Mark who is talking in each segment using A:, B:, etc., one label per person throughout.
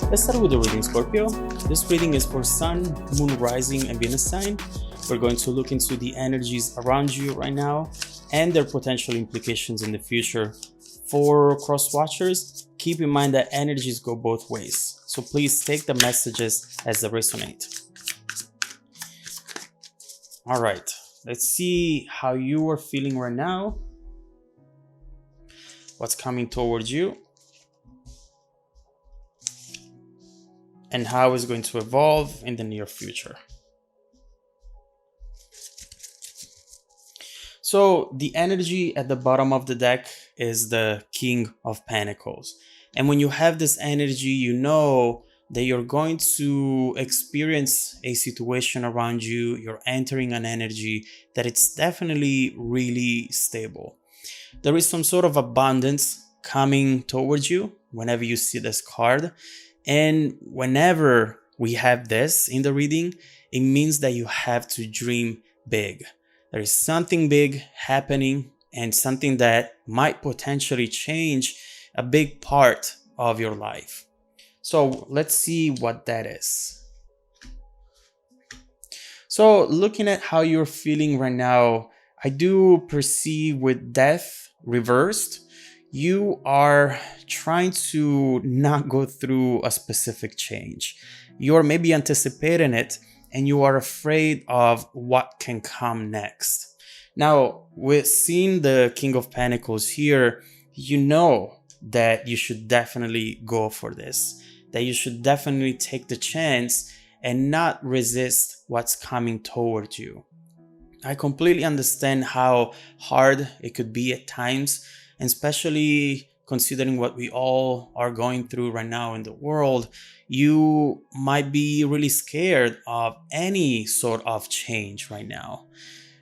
A: Let's start with the reading, Scorpio. This reading is for Sun, Moon, Rising, and Venus sign. We're going to look into the energies around you right now and their potential implications in the future. For cross watchers, keep in mind that energies go both ways. So please take the messages as they resonate. All right, let's see how you are feeling right now. What's coming towards you. And how it's going to evolve in the near future. So the energy at the bottom of the deck is the King of Pentacles. And when you have this energy, you know that you're going to experience a situation around you. You're entering an energy that it's definitely really stable. There is some sort of abundance coming towards you whenever you see this card. And whenever we have this in the reading, it means that you have to dream big. There is something big happening and something that might potentially change a big part of your life. So let's see what that is. So looking at how you're feeling right now, I do perceive with death reversed, you are trying to not go through a specific change. You're maybe anticipating it and you are afraid of what can come next. Now, with seeing the King of Pentacles here, you know that you should definitely go for this, that you should definitely take the chance and not resist what's coming towards you. I completely understand how hard it could be at times, and especially considering what we all are going through right now in the world. You might be really scared of any sort of change right now.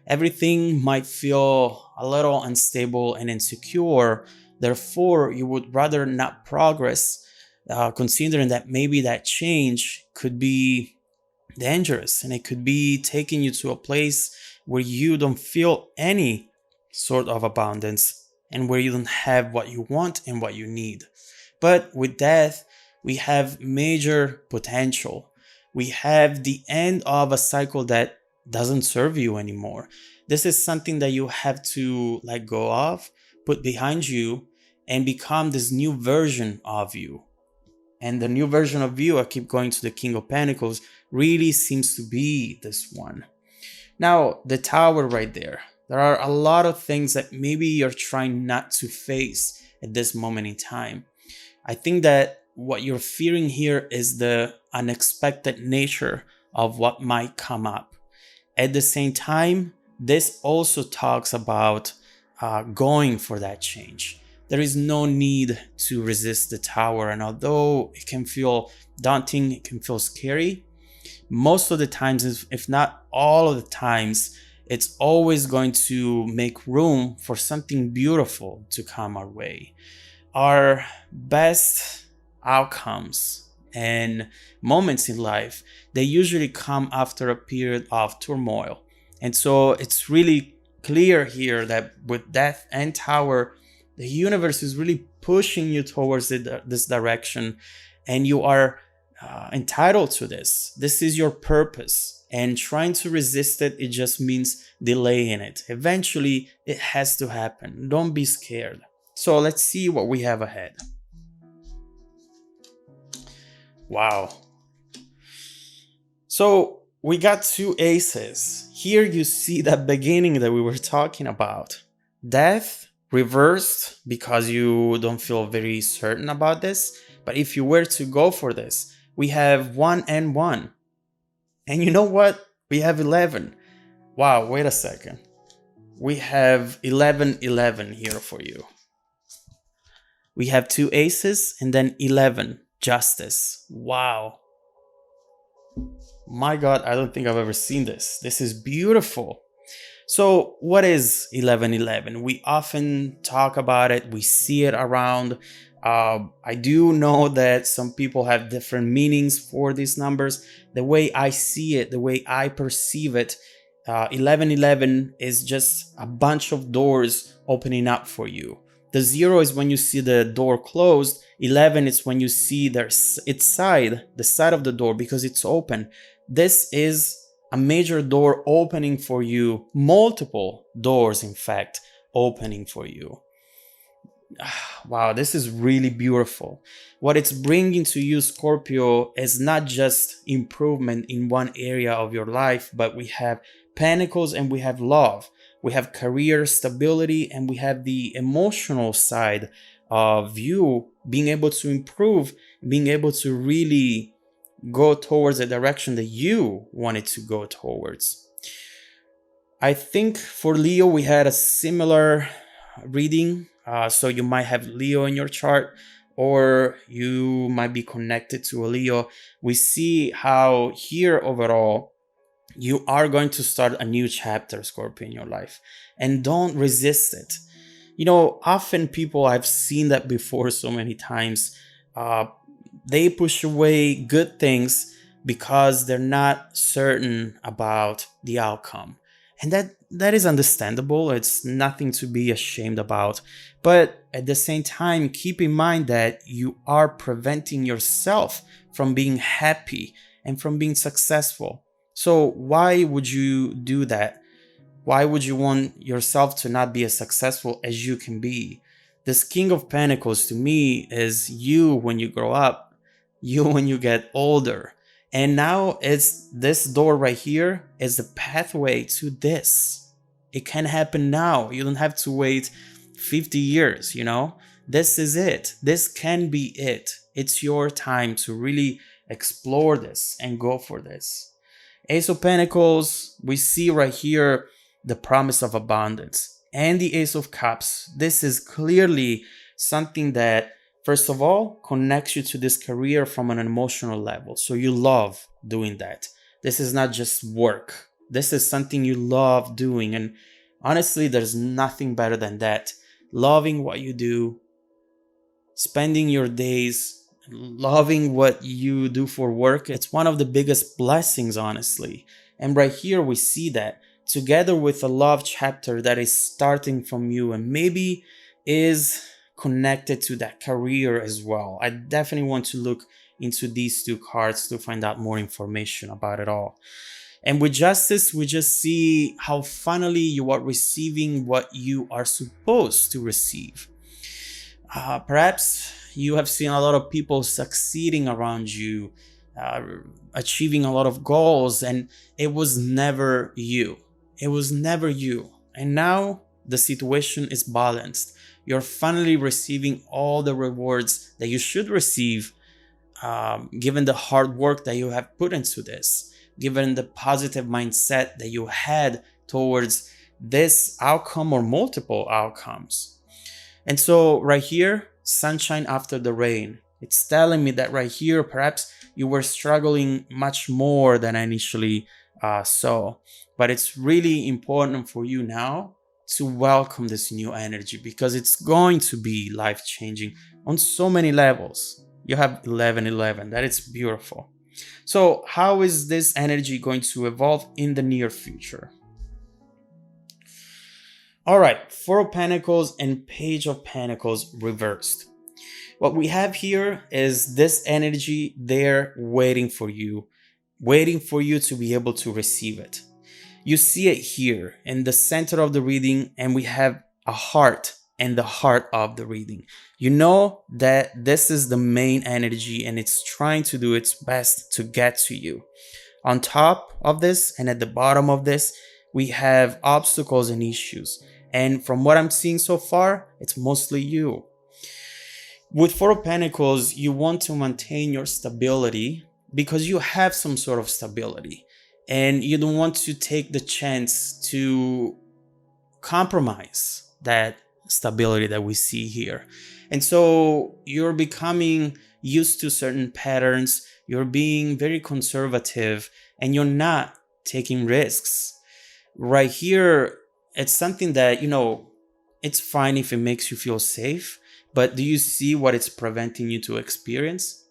A: Everything might feel a little unstable and insecure. Therefore, you would rather not progress, considering that maybe that change could be dangerous and it could be taking you to a place where you don't feel any sort of abundance and where you don't have what you want and what you need. But with death, we have major potential. We have the end of a cycle that doesn't serve you anymore. This is something that you have to let go of, put behind you, and become this new version of you. And the new version of you, I keep going to the King of Pentacles, really seems to be this one. Now, the Tower right there. There are a lot of things that maybe you're trying not to face at this moment in time. I think that what you're fearing here is the unexpected nature of what might come up. At the same time, this also talks about going for that change. There is no need to resist the Tower, and although it can feel daunting, it can feel scary, most of the times, if not all of the times, it's always going to make room for something beautiful to come our way. Our best outcomes and moments in life, they usually come after a period of turmoil. And so it's really clear here that with Death and Tower, the universe is really pushing you towards this direction, and you are entitled to this. This is your purpose. And trying to resist it, it just means delaying it. Eventually, it has to happen. Don't be scared. So let's see what we have ahead. Wow. So we got two aces. Here you see that beginning that we were talking about. Death reversed because you don't feel very certain about this. But if you were to go for this, we have 1 and 1. And you know what? We have 11. Wow, wait a second. We have 11, 11 here for you. We have 2 aces and then 11, Justice. Wow. My God, I don't think I've ever seen this. This is beautiful. So what is 1111? We often talk about it. We see it around. I do know that some people have different meanings for these numbers. The way I see it, the way I perceive it, 1111 is just a bunch of doors opening up for you. The 0 is when you see the door closed. 11 is when you see its side, the side of the door, because it's open. This is a major door opening for you, multiple doors, in fact, opening for you. Wow, this is really beautiful. What it's bringing to you, Scorpio, is not just improvement in one area of your life, but we have Pentacles and we have love. We have career stability and we have the emotional side of you being able to improve, being able to really go towards a direction that you wanted to go towards. I think for Leo, we had a similar reading. So you might have Leo in your chart, or you might be connected to a Leo. We see how here overall, you are going to start a new chapter, Scorpio, in your life, and don't resist it. You know, often people, I've seen that before so many times, they push away good things because they're not certain about the outcome. And that is understandable. It's nothing to be ashamed about. But at the same time, keep in mind that you are preventing yourself from being happy and from being successful. So why would you do that? Why would you want yourself to not be as successful as you can be? This King of Pentacles to me is you when you grow up, you when you get older. And now it's this door right here is the pathway to this. It can happen now. You don't have to wait 50 years, you know? This is it. This can be it. It's your time to really explore this and go for this. Ace of Pentacles, we see right here the promise of abundance. And the Ace of Cups, this is clearly something that, first of all, connects you to this career from an emotional level. So you love doing that. This is not just work. This is something you love doing. And honestly, there's nothing better than that. Loving what you do, spending your days loving what you do for work. It's one of the biggest blessings, honestly. And right here, we see that together with a love chapter that is starting from you and maybe is connected to that career as well. I definitely want to look into these two cards to find out more information about it all. And with Justice, we just see how finally you are receiving what you are supposed to receive. Perhaps you have seen a lot of people succeeding around you, achieving a lot of goals, and it was never you. It was never you. And now the situation is balanced. You're finally receiving all the rewards that you should receive, given the hard work that you have put into this, given the positive mindset that you had towards this outcome or multiple outcomes. And so right here, sunshine after the rain. It's telling me that right here, perhaps you were struggling much more than I initially saw. But it's really important for you now to welcome this new energy because it's going to be life-changing on so many levels. You have 1111. That is beautiful. So how is this energy going to evolve in the near future? All right, Four of Pentacles and Page of Pentacles reversed. What we have here is this energy there waiting for you to be able to receive it. You see it here in the center of the reading, and we have a heart and the heart of the reading. You know that this is the main energy and it's trying to do its best to get to you. On top of this and at the bottom of this, we have obstacles and issues. And from what I'm seeing so far, it's mostly you. With Four of Pentacles, you want to maintain your stability because you have some sort of stability. And you don't want to take the chance to compromise that stability that we see here. And so you're becoming used to certain patterns. You're being very conservative and you're not taking risks. Right here, it's something that, you know, it's fine if it makes you feel safe, but do you see what it's preventing you to experience?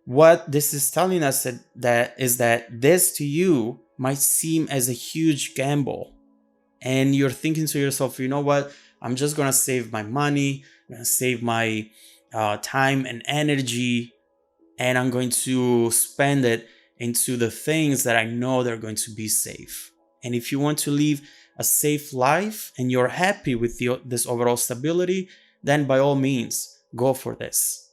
A: What this is telling us is that this to you might seem as a huge gamble. And you're thinking to yourself, you know what? I'm just gonna save my money, I'm gonna save my time and energy, and I'm going to spend it into the things that I know they're going to be safe. And if you want to live a safe life and you're happy with this overall stability, then by all means, go for this.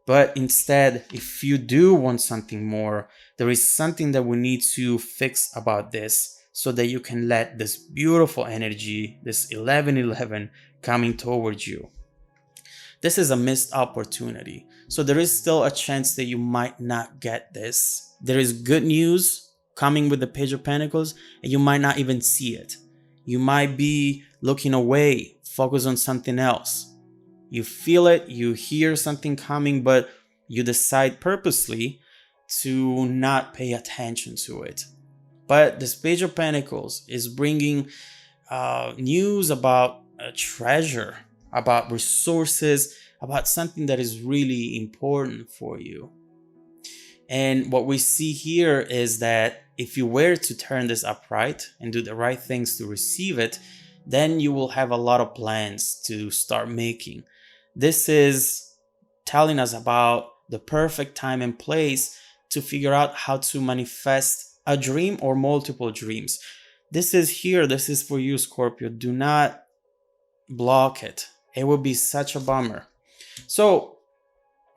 A: But instead, if you do want something more, there is something that we need to fix about this so that you can let this beautiful energy, this 1111, coming towards you. This is a missed opportunity. So there is still a chance that you might not get this. There is good news coming with the Page of Pentacles, and you might not even see it. You might be looking away, focus on something else. You feel it, you hear something coming, but you decide purposely to not pay attention to it. But this Page of Pentacles is bringing news about a treasure, about resources, about something that is really important for you. And what we see here is that if you were to turn this upright and do the right things to receive it, then you will have a lot of plans to start making. This is telling us about the perfect time and place to figure out how to manifest a dream or multiple dreams. This is here. This is for you, Scorpio. Do not block it. It would be such a bummer. So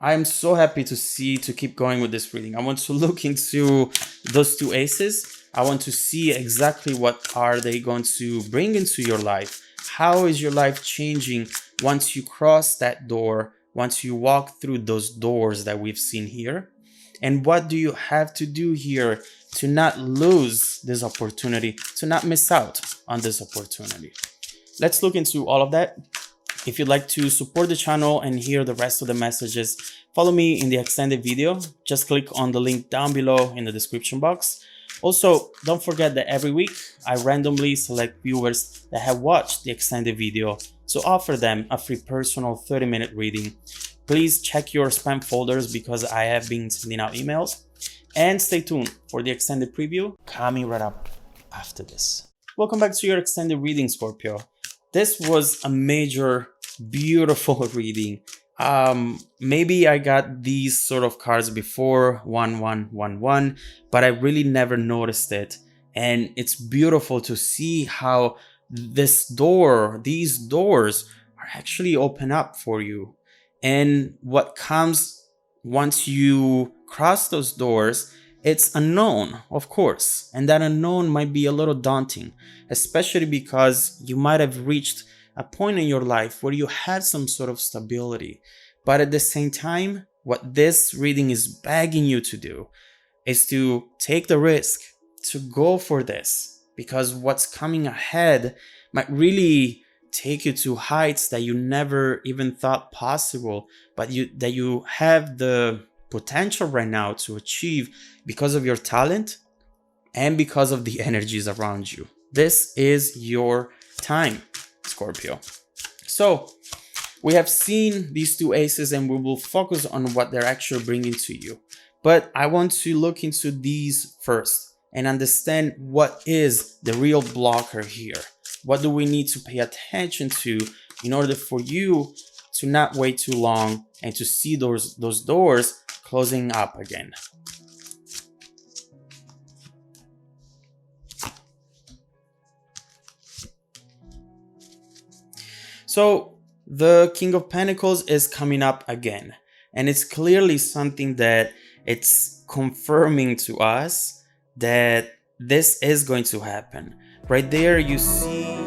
A: I'm so happy to keep going with this reading. I want to look into those two aces. I want to see exactly what are they going to bring into your life. How is your life changing once you cross that door, once you walk through those doors that we've seen here? And what do you have to do here to not lose this opportunity, to not miss out on this opportunity? Let's look into all of that. If you'd like to support the channel and hear the rest of the messages, follow me in the extended video. Just click on the link down below in the description box. Also, don't forget that every week I randomly select viewers that have watched the extended video to offer them a free personal 30-minute reading. Please check your spam folders because I have been sending out emails. And stay tuned for the extended preview coming right up after this. Welcome back to your extended reading, Scorpio. This was a major, beautiful reading. Maybe I got these sort of cards before, 1111, but I really never noticed it. And it's beautiful to see how these doors are actually open up for you. And what comes once you cross those doors, it's unknown, of course, and that unknown might be a little daunting, especially because you might have reached a point in your life where you had some sort of stability. But at the same time, what this reading is begging you to do is to take the risk, to go for this, because what's coming ahead might really take you to heights that you never even thought possible, but that you have the potential right now to achieve because of your talent and because of the energies around you. This is your time, Scorpio. So we have seen these two aces and we will focus on what they're actually bringing to you. But I want to look into these first and understand what is the real blocker here. What do we need to pay attention to in order for you to not wait too long and to see those doors closing up again? So the King of Pentacles is coming up again, and it's clearly something that it's confirming to us that this is going to happen. Right there you see